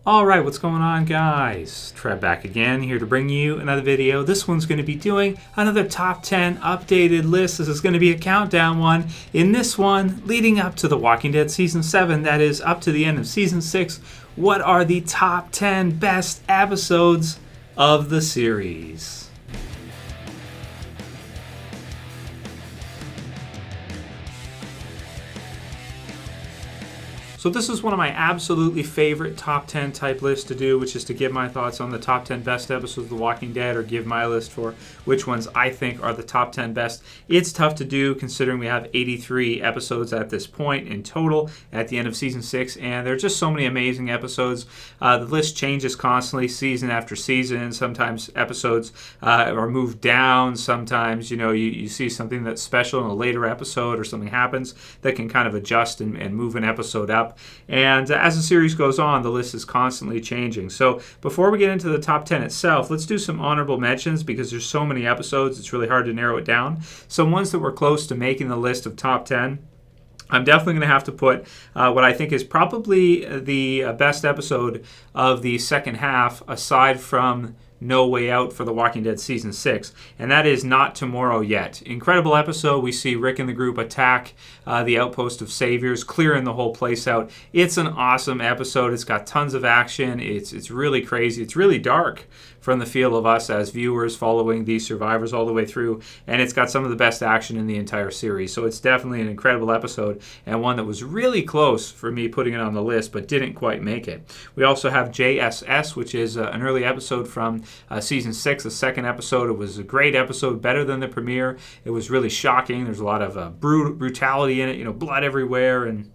Alright, what's going on, guys? Trev back again, here to bring you another video. This one's going to be doing another top 10 updated list. This is going to be a countdown one. In this one, leading up to The Walking Dead Season 7, that is up to the end of Season 6, what are the top 10 best episodes of the series? So this is one of my absolutely favorite top 10 type lists to do, which is to give my thoughts on the top 10 best episodes of The Walking Dead, or give my list for which ones I think are the top 10 best. It's tough to do considering we have 83 episodes at this point in total at the end of Season 6, and there are just so many amazing episodes. The list changes constantly season after season. Sometimes episodes are moved down. Sometimes, you see something that's special in a later episode or something happens that can kind of adjust and move an episode up. And as the series goes on, the list is constantly changing. So before we get into the top 10 itself, let's do some honorable mentions because there's so many episodes, it's really hard to narrow it down. Some ones that were close to making the list of top 10. I'm definitely going to have to put what I think is probably the best episode of the second half, aside from No Way Out for The Walking Dead Season 6, and that is Not Tomorrow Yet. Incredible episode. We see Rick and the group attack the outpost of Saviors, clearing the whole place out. It's an awesome episode. It's got tons of action. It's really crazy. It's really dark from the feel of us as viewers following these survivors all the way through, and it's got some of the best action in the entire series. So it's definitely an incredible episode, and one that was really close for me putting it on the list, but didn't quite make it. We also have JSS, which is an early episode from Season 6, the second episode. It was a great episode, better than the premiere. It was really shocking. There's a lot of brutality in it, blood everywhere, and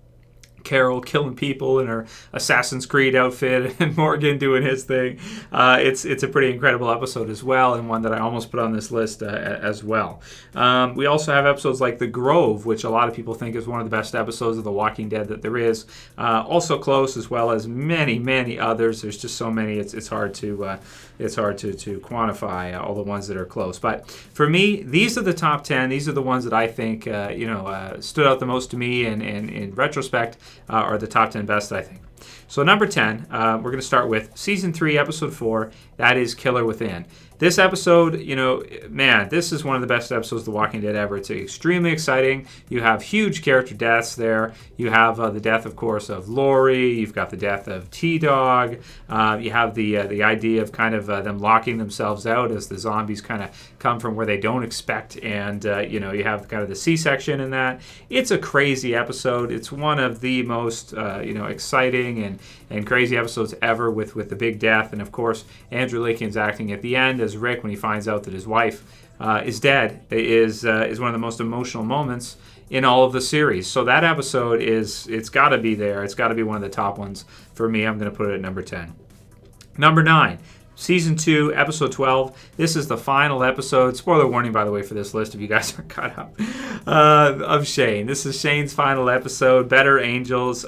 Carol killing people in her Assassin's Creed outfit, and Morgan doing his thing. It's a pretty incredible episode as well, and one that I almost put on this list as well. We also have episodes like The Grove, which a lot of people think is one of the best episodes of The Walking Dead that there is. Also close, as well as many, many others. There's just so many. It's hard to quantify all the ones that are close. But for me, these are the top 10. These are the ones that I think stood out the most to me, and in retrospect, are the top 10 best, I think. So number 10, we're going to start with Season 3, Episode 4. That is Killer Within. This episode, this is one of the best episodes of The Walking Dead ever. It's extremely exciting. You have huge character deaths there. You have the death, of course, of Lori. You've got the death of T-Dog. You have the idea of kind of them locking themselves out as the zombies kind of come from where they don't expect. And, you have kind of the C-section in that. It's a crazy episode. It's one of the most, exciting and crazy episodes ever with the big death. And, of course, Andrew Lincoln's acting at the end as Rick when he finds out that his wife is dead is one of the most emotional moments in all of the series. So that episode it's got to be there. It's got to be one of the top ones for me. I'm going to put it at number 10. Number 9. Season 2, Episode 12. This is the final episode. Spoiler warning, by the way, for this list if you guys aren't caught up. Of Shane. This is Shane's final episode. Better Angels.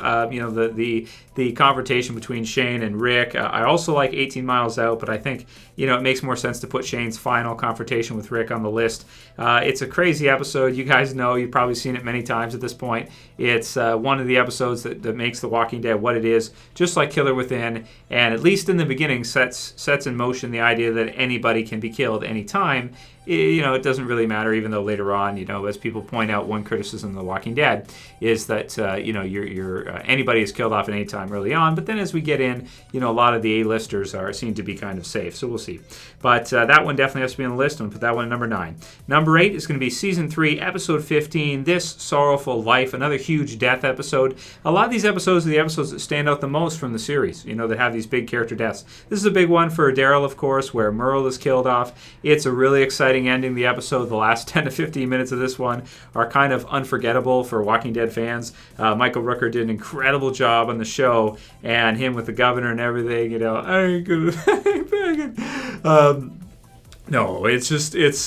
The confrontation between Shane and Rick. I also like 18 Miles Out, but I think it makes more sense to put Shane's final confrontation with Rick on the list. It's a crazy episode. You guys know, you've probably seen it many times at this point. It's one of the episodes that makes The Walking Dead what it is, just like Killer Within, and at least in the beginning sets in motion the idea that anybody can be killed anytime. It doesn't really matter, even though later on, as people point out, one criticism of The Walking Dead is that, anybody is killed off at any time early on. But then as we get in, a lot of the A-listers seem to be kind of safe. So we'll see. But that one definitely has to be on the list. I'm going to put that one at number 9. Number 8 is going to be Season 3, Episode 15, This Sorrowful Life, another huge death episode. A lot of these episodes are the episodes that stand out the most from the series, that have these big character deaths. This is a big one for Daryl, of course, where Merle is killed off. It's a really exciting ending the episode. The last 10 to 15 minutes of this one are kind of unforgettable for Walking Dead fans. Michael Rooker did an incredible job on the show, and him with the governor and everything, I ain't gonna No,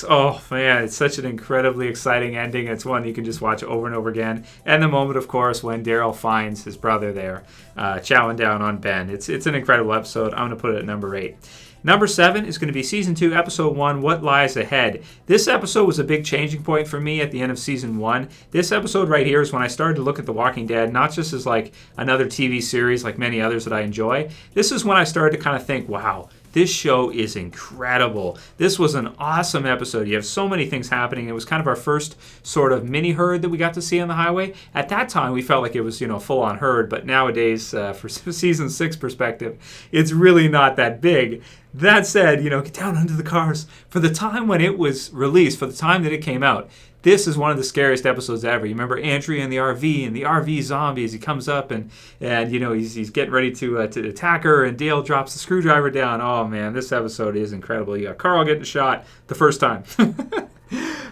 oh man, it's such an incredibly exciting ending. It's one you can just watch over and over again. And the moment, of course, when Daryl finds his brother there, chowing down on Ben. It's an incredible episode. I'm going to put it at number 8. Number 7 is going to be Season 2, Episode 1, What Lies Ahead. This episode was a big changing point for me at the end of Season 1. This episode right here is when I started to look at The Walking Dead, not just as like another TV series like many others that I enjoy. This is when I started to kind of think, wow, this show is incredible. This was an awesome episode. You have so many things happening. It was kind of our first sort of mini herd that we got to see on the highway. At that time, we felt like it was, full on herd. But nowadays, for season 6 perspective, it's really not that big. That said, get down under the cars. For the time when it was released, for the time that it came out, this is one of the scariest episodes ever. You remember Andrea in the RV and the RV zombies. He comes up and he's getting ready to attack her, and Dale drops the screwdriver down. Oh man, this episode is incredible. You got Carl getting shot the first time.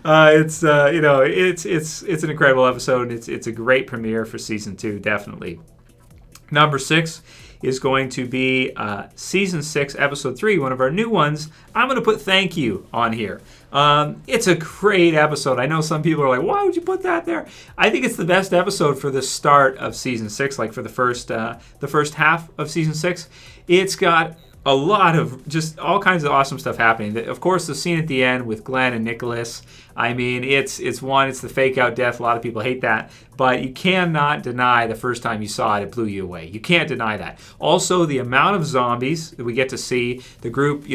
It's an incredible episode. It's a great premiere for season 2, definitely. Number 6 is going to be Season 6, Episode 3, one of our new ones. I'm going to put Thank You on here. It's a great episode. I know some people are like, why would you put that there? I think it's the best episode for the start of Season 6, like for the first half of Season 6. It's got a lot of just all kinds of awesome stuff happening. Of course, the scene at the end with Glenn and Nicholas, I mean, it's the fake out death. A lot of people hate that, but you cannot deny the first time you saw it blew you away. You can't deny that. Also, the amount of zombies that we get to see, the group,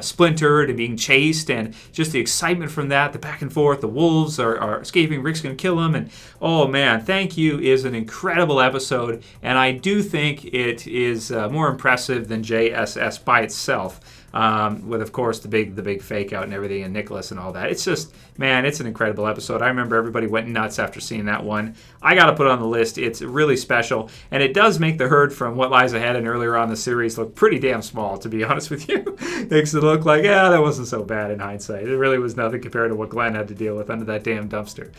splintered and being chased, and just the excitement from that, the back and forth, the wolves are escaping, Rick's going to kill them, and oh man, Thank You is an incredible episode, and I do think it is more impressive than JSS by itself. With of course the big fake out and everything, and Nicholas and all that. It's just, man, it's an incredible episode. I remember everybody went nuts after seeing that one. I got to put it on the list. It's really special, and it does make the herd from What Lies Ahead and earlier on the series look pretty damn small, to be honest with you. Makes it look like, that wasn't so bad in hindsight. It really was nothing compared to what Glenn had to deal with under that damn dumpster.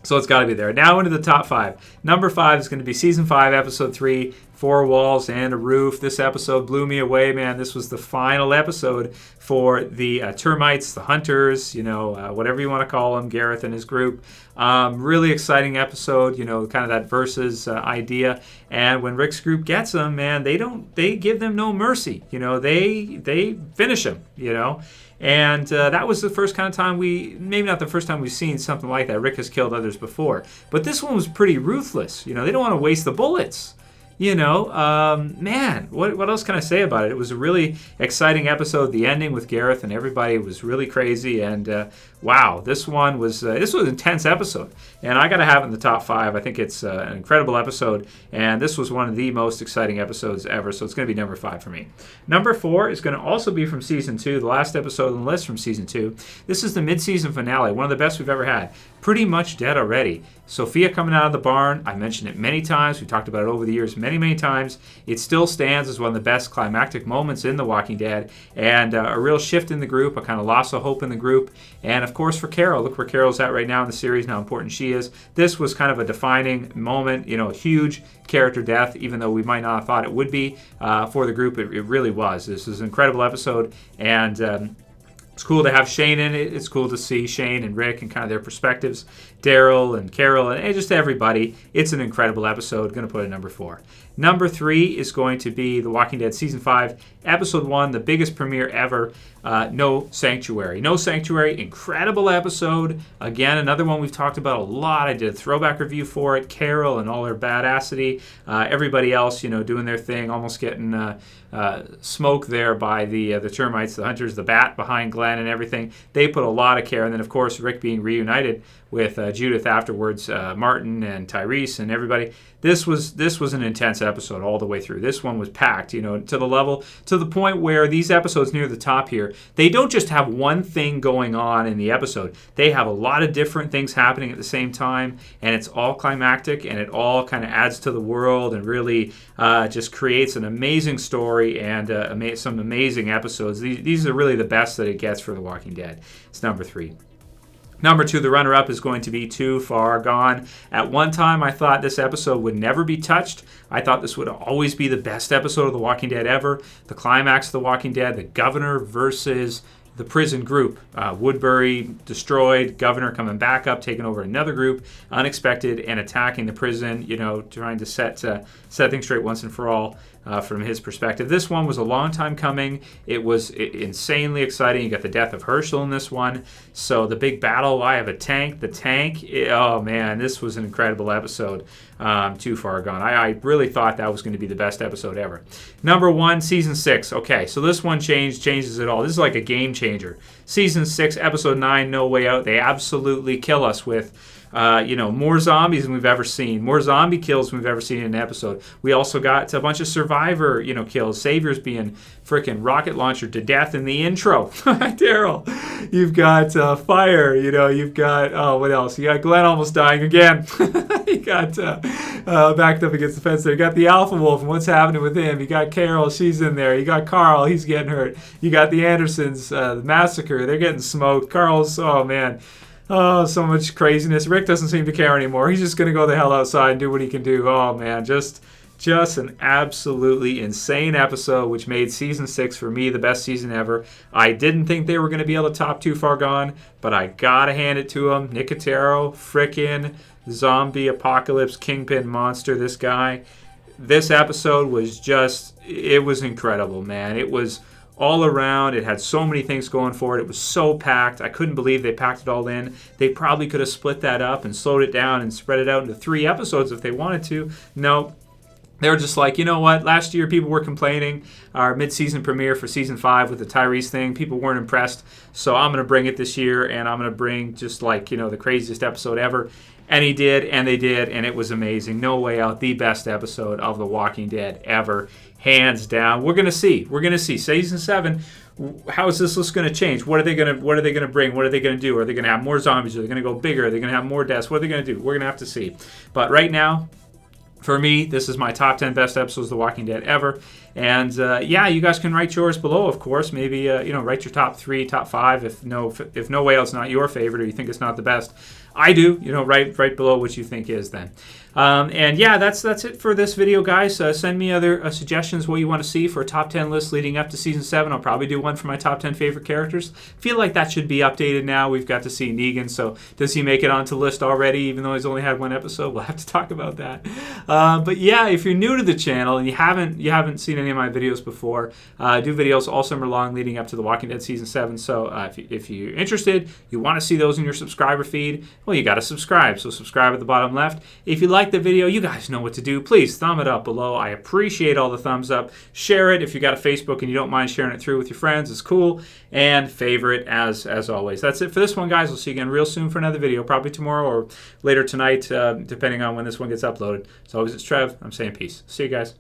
So it's got to be there. Now into the top 5. Number 5 is going to be Season 5, Episode 3, 4 Walls and a Roof. This episode blew me away, man. This was the final episode for the termites, the hunters, whatever you want to call them, Gareth and his group. Really exciting episode, kind of that versus idea. And when Rick's group gets them, man, they give them no mercy. They finish them, And that was the first kind of time maybe not the first time we've seen something like that. Rick has killed others before. But this one was pretty ruthless. They don't want to waste the bullets. Man, what else can I say about it? It was a really exciting episode. The ending with Gareth and everybody was really crazy. And wow, this was an intense episode. And I got to have it in the top 5. I think it's an incredible episode. And this was one of the most exciting episodes ever. So it's going to be number 5 for me. Number 4 is going to also be from Season 2, the last episode on the list from Season 2. This is the mid-season finale, one of the best we've ever had. Pretty much dead already. Sophia coming out of the barn. I mentioned it many times. We've talked about it over the years many, many times. It still stands as one of the best climactic moments in The Walking Dead, and a real shift in the group, a kind of loss of hope in the group. And of course for Carol, look where Carol's at right now in the series and how important she is. This was kind of a defining moment, a huge character death, even though we might not have thought it would be for the group. It really was. This was an incredible episode, and it's cool to have Shane in it. It's cool to see Shane and Rick and kind of their perspectives. Daryl and Carol and just everybody. It's an incredible episode. Going to put it at number 4. Number 3 is going to be The Walking Dead Season 5, Episode 1, the biggest premiere ever, No Sanctuary. No Sanctuary, incredible episode. Again, another one we've talked about a lot. I did a throwback review for it. Carol and all her badassity. Everybody else, doing their thing, almost getting smoked there by the termites, the hunters, the bat behind Glenn and everything. They put a lot of care. And then, of course, Rick being reunited with Judith afterwards, Martin and Tyrese and everybody. This was an intense episode all the way through. This one was packed, to the point where these episodes near the top here, they don't just have one thing going on in the episode. They have a lot of different things happening at the same time, and it's all climactic, and it all kind of adds to the world and really just creates an amazing story and some amazing episodes. These are really the best that it gets for The Walking Dead. It's number 3. Number 2, the runner-up is going to be Too Far Gone. At one time, I thought this episode would never be touched. I thought this would always be the best episode of The Walking Dead ever. The climax of The Walking Dead, the governor versus the prison group. Woodbury destroyed, governor coming back up, taking over another group, unexpected, and attacking the prison, trying to set things straight once and for all. From his perspective. This one was a long time coming. It was insanely exciting. You got the death of Herschel in this one. So the big battle, I have a tank. The tank, oh man, this was an incredible episode. Too Far Gone. I really thought that was going to be the best episode ever. Number 1, Season 6. Okay, so this one changes it all. This is like a game changer. Season 6, Episode 9, No Way Out. They absolutely kill us with more zombies than we've ever seen. More zombie kills than we've ever seen in an episode. We also got a bunch of survivor, kills. Saviors being freaking rocket launched to death in the intro. Daryl. You've got fire. You've got, what else? You got Glenn almost dying again. You got backed up against the fence there. You got the Alpha Wolf and what's happening with him. You got Carol. She's in there. You got Carl. He's getting hurt. You got the Andersons. The massacre. They're getting smoked. Carl's, oh man. Oh, so much craziness. Rick doesn't seem to care anymore. He's just going to go the hell outside and do what he can do. Oh, man, just an absolutely insane episode, which made Season 6, for me, the best season ever. I didn't think they were going to be able to top Too Far Gone, but I got to hand it to them. Nicotero, frickin' zombie apocalypse kingpin monster, this guy. This episode was it was incredible, man. It was all around. It had so many things going for it. It was so packed. I couldn't believe they packed it all in. They probably could have split that up and slowed it down and spread it out into 3 episodes if they wanted to. No. They were just like, you know what? Last year people were complaining. Our mid-season premiere for Season 5 with the Tyrese thing, people weren't impressed. So I'm going to bring it this year, and I'm going to bring just the craziest episode ever. And he did, and they did, and it was amazing. No Way Out, the best episode of The Walking Dead ever, hands down. We're gonna see. Season 7. How is this list going to change? What are they going to bring? What are they going to do? Are they going to have more zombies? Are they going to go bigger? Are they going to have more deaths? What are they going to do? We're going to have to see. But right now, for me, this is my top 10 best episodes of The Walking Dead ever. And you guys can write yours below, of course. Maybe write your top 3, top 5 if No Way Out's not your favorite or you think it's not the best. I do. Write below what you think is then. That's it for this video, guys. Send me other suggestions what you want to see for a top 10 list leading up to Season 7. I'll probably do one for my top 10 favorite characters. Feel like that should be updated now. We've got to see Negan, so does he make it onto the list already, even though he's only had 1 episode? We'll have to talk about that. If you're new to the channel and you haven't seen any of my videos before, I do videos all summer long leading up to The Walking Dead Season 7. So if you're interested, you want to see those in your subscriber feed, well, you got to subscribe. So subscribe at the bottom left. If you like the video, you guys know what to do. Please thumb it up below. I appreciate all the thumbs up. Share it if you got a Facebook and you don't mind sharing it through with your friends. It's cool. And favorite as always. That's it for this one, guys. We'll see you again real soon for another video, probably tomorrow or later tonight, depending on when this one gets uploaded. As always, it's Trev. I'm saying peace. See you guys.